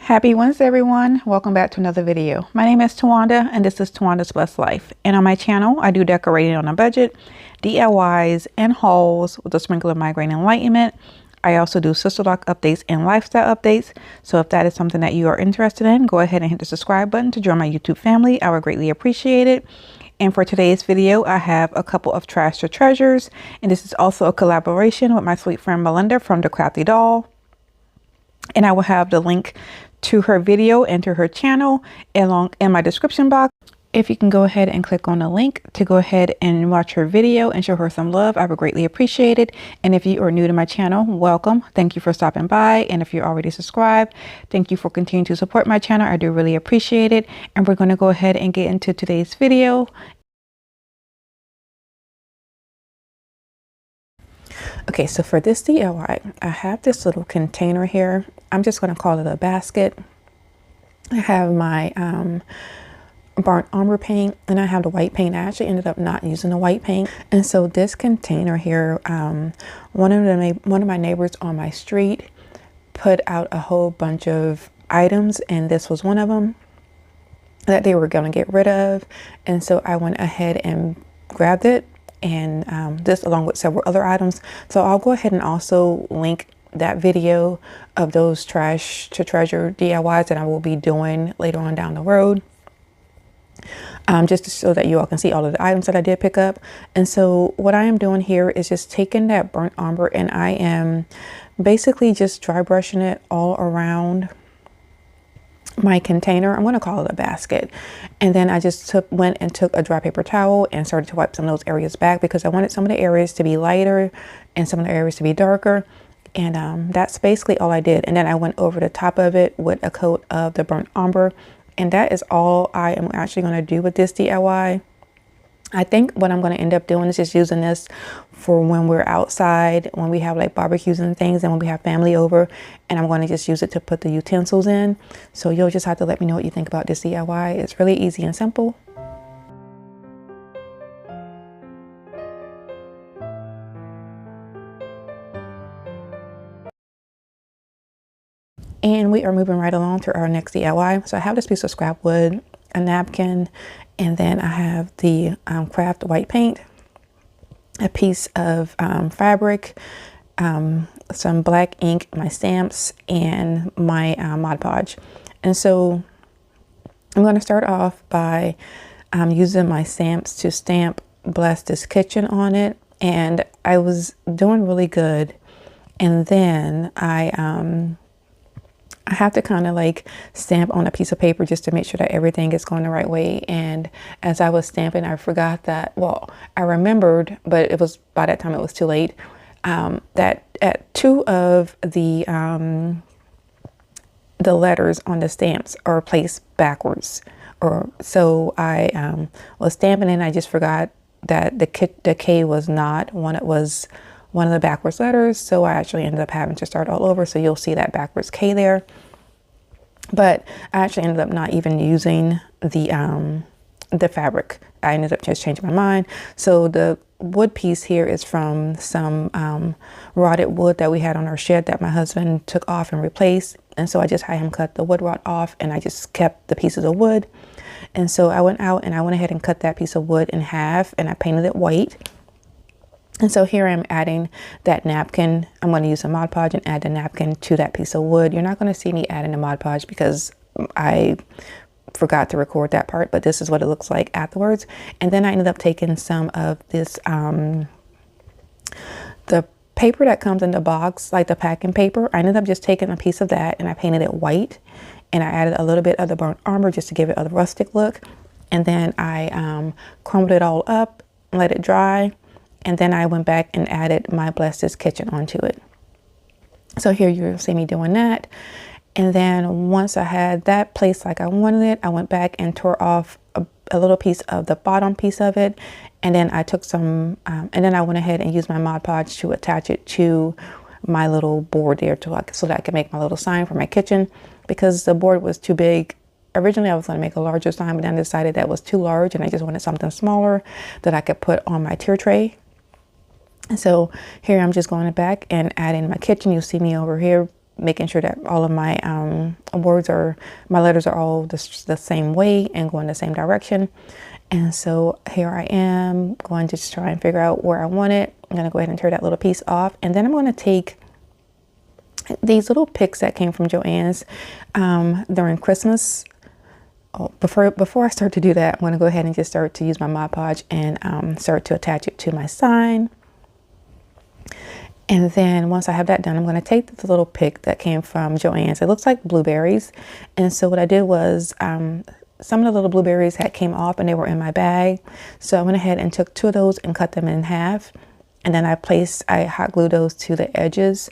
Happy Wednesday, everyone. Welcome back to another video. My name is Tawanda and this is Tawanda's Blessed Life. And on my channel, I do decorating on a budget, DIYs, and hauls with a sprinkle of migraine enlightenment. I also do sister lock updates and lifestyle updates. So if that is something that you are interested in, go ahead and hit the subscribe button to join my YouTube family. I would greatly appreciate it. And for today's video, I have a couple of trash to treasures. And this is also a collaboration with my sweet friend Melinda from the Crafty Doll. And I will have the link to her video and to her channel along in my description box. If you can go ahead and click on the link to go ahead and watch her video and show her some love, I would greatly appreciate it. And if you are new to my channel, welcome. Thank you for stopping by. And if you're already subscribed, thank you for continuing to support my channel. I do really appreciate it. And we're going to go ahead and get into today's video. Okay, so for this DIY, I have this little container here. I'm just going to call it a basket. I have my burnt umber paint and I have the white paint. I actually ended up not using the white paint. And so this container here, one of my neighbors on my street put out a whole bunch of items, and this was one of them that they were going to get rid of. And so I went ahead and grabbed it, and this along with several other items. So I'll go ahead and also link that video of those trash to treasure DIYs that I will be doing later on down the road, just so that you all can see all of the items that I did pick up. And so what I am doing here is just taking that burnt umber and I am basically just dry brushing it all around my container. I'm going to call it a basket. And then I just went and took a dry paper towel and started to wipe some of those areas back, because I wanted some of the areas to be lighter and some of the areas to be darker. And that's basically all I did. And then I went over the top of it with a coat of the burnt umber. And that is all I am actually going to do with this DIY. I think what I'm going to end up doing is just using this for when we're outside, when we have like barbecues and things, and when we have family over, and I'm going to just use it to put the utensils in. So you'll just have to let me know what you think about this DIY. It's really easy and simple. And we are moving right along to our next DIY. So I have this piece of scrap wood, a napkin, and then I have the craft white paint, a piece of fabric, some black ink, my stamps, and my Mod Podge. And so I'm going to start off by using my stamps to stamp Bless This Kitchen on it. And I was doing really good. And then I have to kind of like stamp on a piece of paper just to make sure that everything is going the right way. And as I was stamping, I forgot that, well, I remembered, but it was by that time it was too late, that at two of the letters on the stamps are placed backwards. Or so I was stamping and I just forgot that the K was not one. It was one of the backwards letters, so I actually ended up having to start all over. So you'll see that backwards K there, but I actually ended up not even using the fabric. I ended up just changing my mind. So the wood piece here is from some rotted wood that we had on our shed that my husband took off and replaced, and so I just had him cut the wood rot off, and I just kept the pieces of wood. And so I went out and I went ahead and cut that piece of wood in half, and I painted it white. And so here I'm adding that napkin. I'm going to use a Mod Podge and add the napkin to that piece of wood. You're not going to see me adding the Mod Podge because I forgot to record that part, but this is what it looks like afterwards. And then I ended up taking some of this, the paper that comes in the box, like the packing paper. I ended up just taking a piece of that and I painted it white. And I added a little bit of the burnt umber just to give it a rustic look. And then I crumbled it all up, let it dry. And then I went back and added my Bless This Kitchen onto it. So here you'll see me doing that. And then once I had that placed like I wanted it, I went back and tore off a little piece of the bottom piece of it. And then I took some, and then I went ahead and used my Mod Podge to attach it to my little board there so that I could make my little sign for my kitchen, because the board was too big. Originally I was going to make a larger sign, but then I decided that was too large and I just wanted something smaller that I could put on my tier tray. So here I'm just going back and adding my kitchen. You'll see me over here making sure that all of my my letters are all the same way and going the same direction. And so here I am going to just try and figure out where I want it. I'm going to go ahead and tear that little piece off, and then I'm going to take these little picks that came from Joann's during Christmas. Oh, before I start to do that, I'm going to go ahead and just start to use my Mod Podge and start to attach it to my sign. And then once I have that done, I'm going to take the little pick that came from Joann's. It looks like blueberries. And so what I did was some of the little blueberries had came off and they were in my bag. So I went ahead and took 2 of those and cut them in half. And then I hot glued those to the edges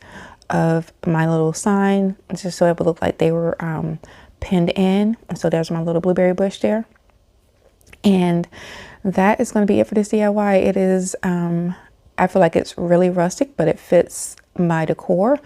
of my little sign, just so it would look like they were pinned in. And so there's my little blueberry bush there. And that is going to be it for this DIY. It is, I feel like it's really rustic, but it fits my decor.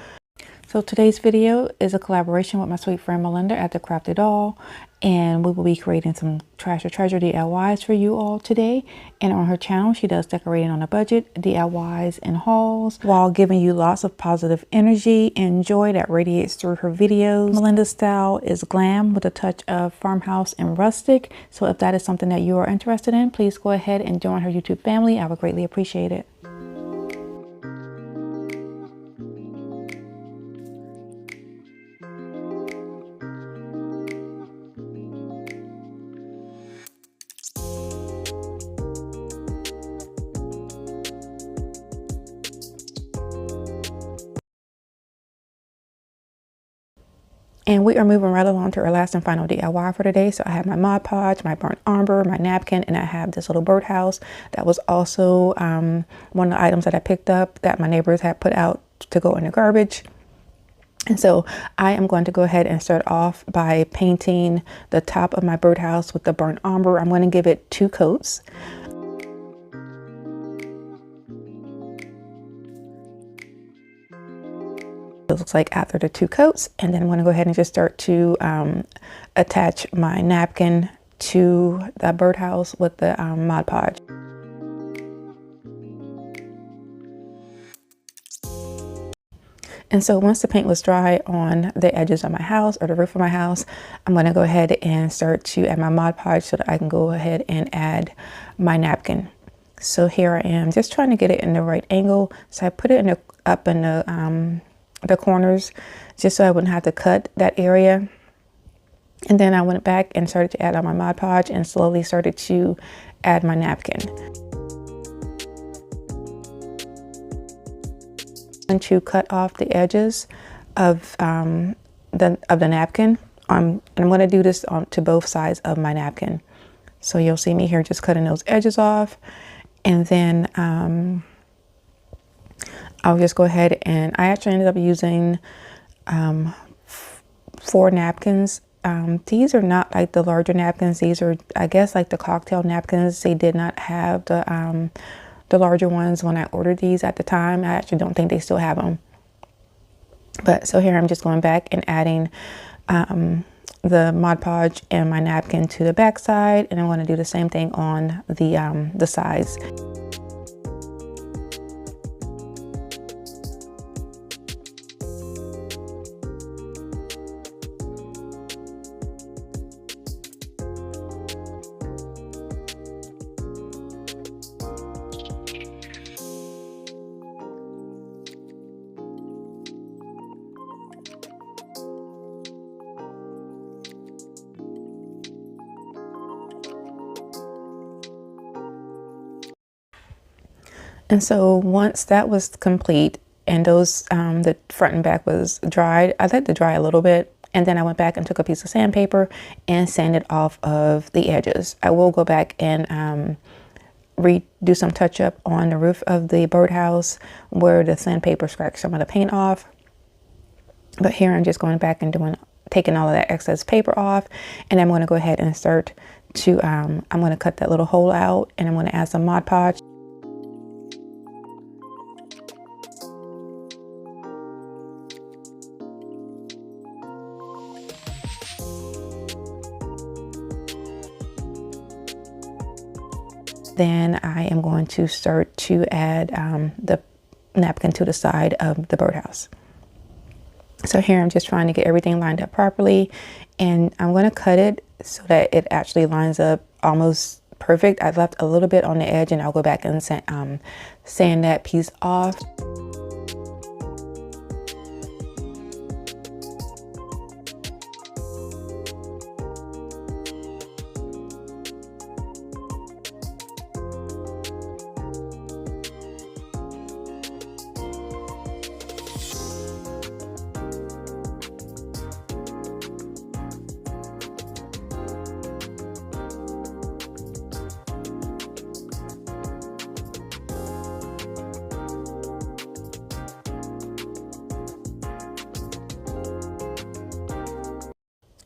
So today's video is a collaboration with my sweet friend Melinda at the Crafty Doll, and we will be creating some Trash or Treasure DIYs for you all today. And on her channel, she does decorating on a budget, DIYs and hauls, while giving you lots of positive energy and joy that radiates through her videos. Melinda's style is glam with a touch of farmhouse and rustic. So if that is something that you are interested in, please go ahead and join her YouTube family. I would greatly appreciate it. And we are moving right along to our last and final DIY for today. So I have my Mod Podge, my burnt umber, my napkin, and I have this little birdhouse. That was also one of the items that I picked up that my neighbors had put out to go in the garbage. And so I am going to go ahead and start off by painting the top of my birdhouse with the burnt umber. I'm going to give it 2 coats. It looks like after the 2 coats, and then I'm going to go ahead and just start to attach my napkin to the birdhouse with the Mod Podge. And so once the paint was dry on the edges of my house or the roof of my house, I'm going to go ahead and start to add my Mod Podge so that I can go ahead and add my napkin. So here I am just trying to get it in the right angle. So I put it up in the corners just so I wouldn't have to cut that area. And then I went back and started to add on my Mod Podge and slowly started to add my napkin. And to cut off the edges of the napkin. And I'm going to do this to both sides of my napkin. So you'll see me here just cutting those edges off, and then I'll just go ahead and I actually ended up using 4 napkins. These are not like the larger napkins. These are, I guess, like the cocktail napkins. They did not have the larger ones when I ordered these at the time. I actually don't think they still have them. But so here I'm just going back and adding the Mod Podge and my napkin to the back side, and I'm going to do the same thing on the sides. And so once that was complete and those the front and back was dried, I let it dry a little bit, and then I went back and took a piece of sandpaper and sanded off of the edges. I will go back and redo some touch up on the roof of the birdhouse where the sandpaper scratched some of the paint off. But here I'm just going back and taking all of that excess paper off, and I'm going to go ahead and start to I'm going to cut that little hole out, and I'm going to add some Mod Podge. Then I am going to start to add the napkin to the side of the birdhouse. So here I'm just trying to get everything lined up properly, and I'm going to cut it so that it actually lines up almost perfect. I left a little bit on the edge, and I'll go back and sand that piece off.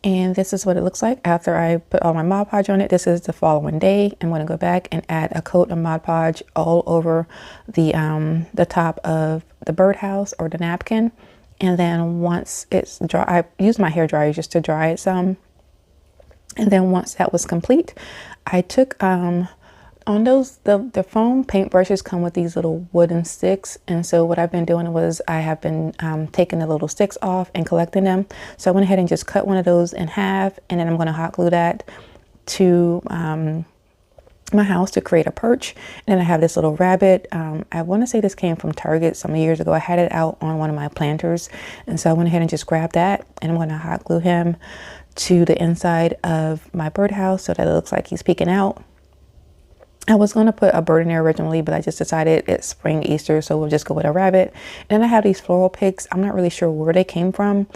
And this is what it looks like after I put all my Mod Podge on it. This is the following day. I'm going to go back and add a coat of Mod Podge all over the top of the birdhouse or the napkin. And then once it's dry, I used my hair dryer just to dry it some. And then once that was complete, I took on those, the foam paintbrushes come with these little wooden sticks, and so what I've been doing was I have been taking the little sticks off and collecting them. So I went ahead and just cut one of those in half, and then I'm going to hot glue that to my house to create a perch. And then I have this little rabbit. I want to say this came from Target some years ago. I had it out on one of my planters, and so I went ahead and just grabbed that, and I'm going to hot glue him to the inside of my birdhouse so that it looks like he's peeking out. I was going to put a bird in there originally, but I just decided it's spring Easter, so we'll just go with a rabbit. And then I have these floral picks. I'm not really sure where they came from,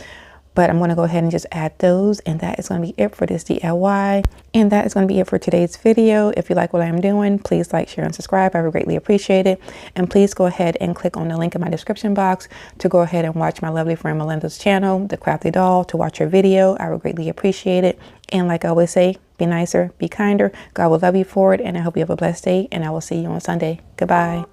but I'm going to go ahead and just add those. And that is going to be it for this DIY. And that is going to be it for today's video. If you like what I'm doing, please like, share, and subscribe. I would greatly appreciate it. And please go ahead and click on the link in my description box to go ahead and watch my lovely friend Melinda's channel, the Crafty Doll, to watch her video. I would greatly appreciate it. And like I always say, be nicer, be kinder. God will love you for it. And I hope you have a blessed day. And I will see you on Sunday. Goodbye.